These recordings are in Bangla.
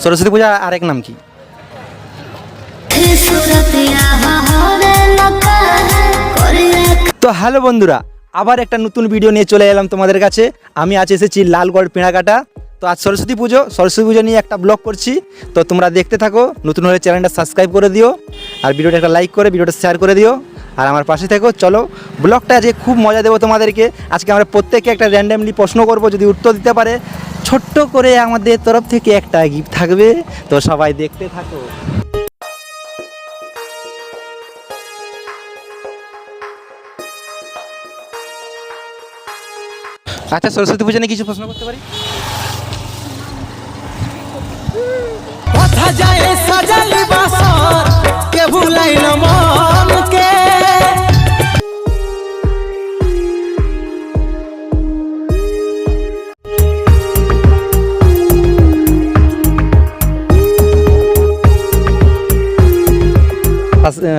সরস্বতী পূজা আরেক নাম কি? তো হ্যালো বন্ধুরা, আবার একটা নতুন ভিডিও নিয়ে চলে এলাম তোমাদের কাছে। আমি আজ এসেছি লালগড় পেঁড়াকাটা। তো আজ সরস্বতী পুজো নিয়ে একটা ব্লগ করছি। তো তোমরা দেখতে থাকো, নতুন হলে চ্যানেলটা সাবস্ক্রাইব করে দিও, আর ভিডিওটা একটা লাইক করে ভিডিওটা শেয়ার করে দিও, আর আমার পাশে থাকো। চলো ব্লগটা আজকে খুব মজা দেবো তোমাদেরকে। আজকে আমরা প্রত্যেককে একটা র্যান্ডামলি প্রশ্ন করবো, যদি উত্তর দিতে পারে ছোট্ট করে আমাদের তরফ থেকে একটা গিফট থাকবে। তো সবাই দেখতে থাকো। আচ্ছা, সরস্বতী পূজা নিয়ে কিছু প্রশ্ন করতে পারি? কথা যায় সাজালি বাসর কে ভুলাইল মনকে।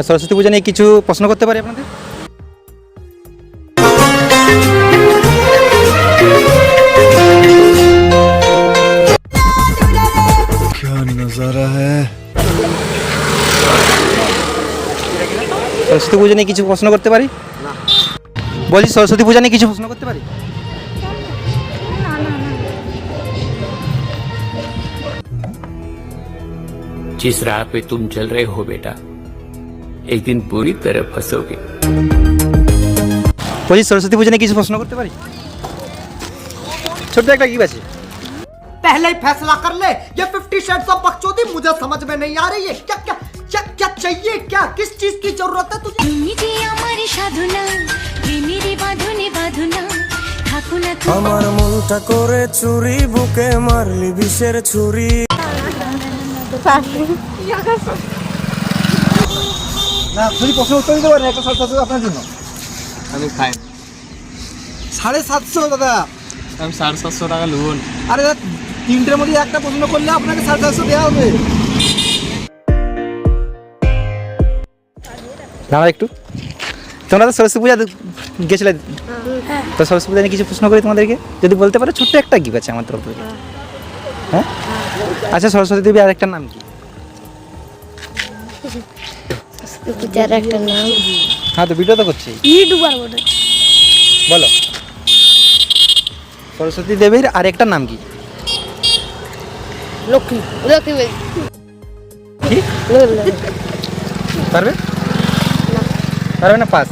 সরস্বতী পূজা নিয়ে কিছু প্রশ্ন করতে পারি আপনাদের? नजारा है। সরস্বতী পূজা নিয়ে কিছু প্রশ্ন করতে পারি? বলছি সরস্বতী পূজা নিয়ে কিছু প্রশ্ন করতে পারি? जिस राह पे तुम चल रहे हो बेटा, एक दिन बुरी तरह फंसोगे। বলছি সরস্বতী পূজা নিয়ে কিছু প্রশ্ন করতে পারি? ছোট্ট একটা গিফট আছে। पहले ही फैसला कर ले, ये 50 शेड्स ऑफ बकचोदी मुझे समझ में नहीं आ रही है। क्या क्या क्या क्या चाहिए, क्या किस चीज की जरूरत है तुझे? আমার মনটা করে চুরি, বুকে মারলি বিষের ছুরি। না, যদি প্রশ্ন উত্তর দিতে পারেন একটা 700 আপনার জন্য। আমি খাই 750 দাদা। আমি 750 টাকা লোন। আরে দাদা, তিনটের মধ্যে একটা প্রশ্ন করলে আপনাকে 750 দেওয়া হবে। দাঁড়া একটু, তোমরা তো সরস্বতী পূজা গেছিলে, তো সরস্বতী পূজা নিয়ে কিছু প্রশ্ন করি তোমাদেরকে, যদি বলতে পারো ছোট্ট একটা গিফট আছে আমার তরফ থেকে। হ্যাঁ, আচ্ছা সরস্বতী দেবী আরেকটা নাম কি? পূজার একটা নাম, হ্যাঁ তো ভিডিও তো করছি, ইউটিউবার বলে। বলো সরস্বতী দেবীর আরেকটা নাম কি? লক্ষ্মী। লক্ষ্মী বলি কি পারবে? পারবে না, পাস।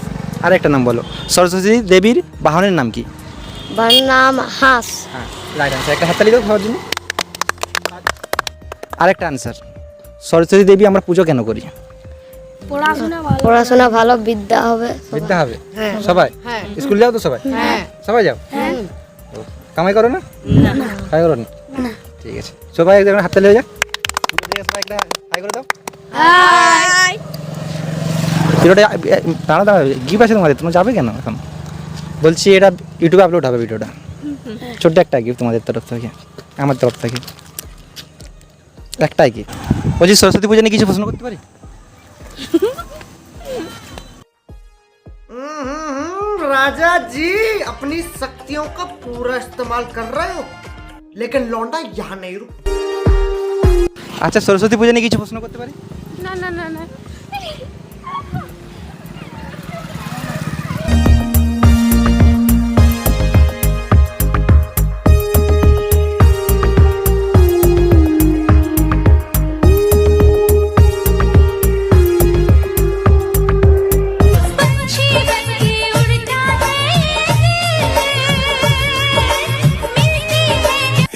আরেকটা নাম বলো। সরস্বতী দেবীর বাহনের নাম কি? নাম হাঁস। হ্যাঁ, রাইট আনসার। একটা হাততালি দাও খাওয়ার জন্য। আরেকটা আনসার, সরস্বতী দেবী আমরা পুজো কেন করি? পড়াশোনা ভালো, বিদ্যা হবে। বিদ্যা হবে সবাই। স্কুল যাও তো সবাই? সবাই যাও? কামাই করো না? কামাই করো না? ঠিক আছে, সবাই একদম হাততালি হয়ে যাক। সবাই একটা হাই করে দাও। ভিডিওটা দাঁড়া দাঁড়া, গিফট আছে তোমাদের, তোমরা যাবে কেন এখন? বলছি এটা ইউটিউবে আপলোড হবে ভিডিওটা। ছোট্ট একটা গিফট তোমাদের তরফ থেকে, আমার তরফ থেকে একটাই গিফট। বলছি সরস্বতী পূজা নিয়ে কিছু প্রশ্ন করতে পারি? राजा जी अपनी शक्तियों का पूरा इस्तेमाल कर रहे हो, लेकिन लौंडा यहाँ नहीं रुक। আচ্ছা সরস্বতী পূজা নিয়ে কিছু প্রশ্ন করতে পারি? না না না না,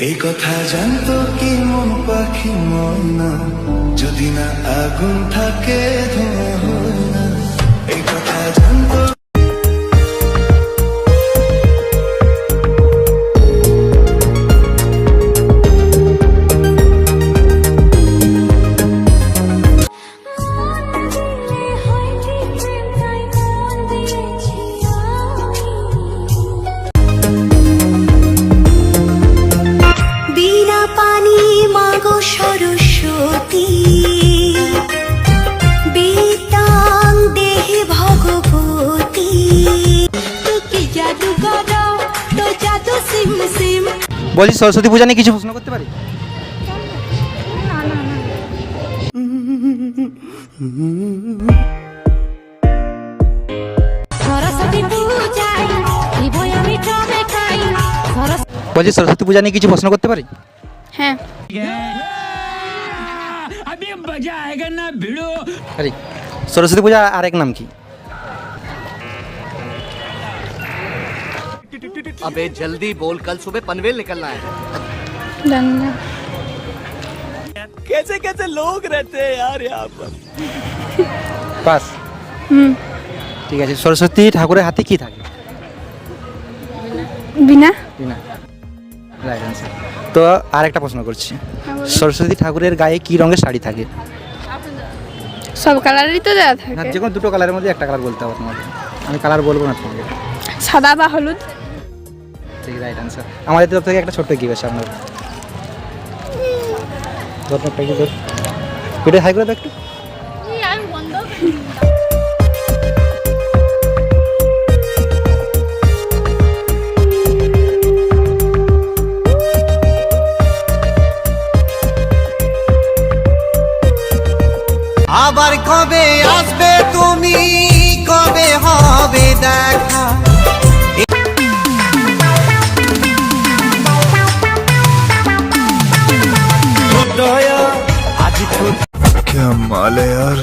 এই কথা জানতো কি মন পাখি ময়না, যদি না আগুন থাকে ধোঁয়া হয় না। এই কথা জানতো। সরস্বতী বলছি সরস্বতী পূজা নিয়ে কিছু প্রশ্ন করতে পারি? সরস্বতী পূজায় হৃদয় আমি টবে খাই বলছি সরস্বতী পূজা নিয়ে কিছু প্রশ্ন করতে পারি? হ্যাঁ। আরে সরস্বতী পূজা আরেক নাম কি? अबे जल्दी बोल, कल सुबह पनवेल निकलना है। জানি না। পাস। ঠিক আছে, সরস্বতী ঠাকুরের হাতে কি থাকে? বিনা। না, রাইট অ্যান্সার। তো আরেকটা প্রশ্ন করছি, সরস্বতী ঠাকুরের গায়ে কি রঙের শাড়ি থাকে? সব কালারই তো দেওয়া না, থাকে। যে কোনো দুটো কালারের মধ্যে একটা কালার বলতে হবে তোমাকে, আমি কালার বলবো না তোমাকে। সাদা বা হলুদ। ঠিক, রাইট অ্যান্সার। আমাদের তরফ থেকে একটা ছোট্ট গিফট আছে আপনার। ধর একটা কি ধর, ভিডিও হাই করে দাও একটু। আবার কবে আসবে তুমি, কবে হবে দেখা? क्या माल है यार।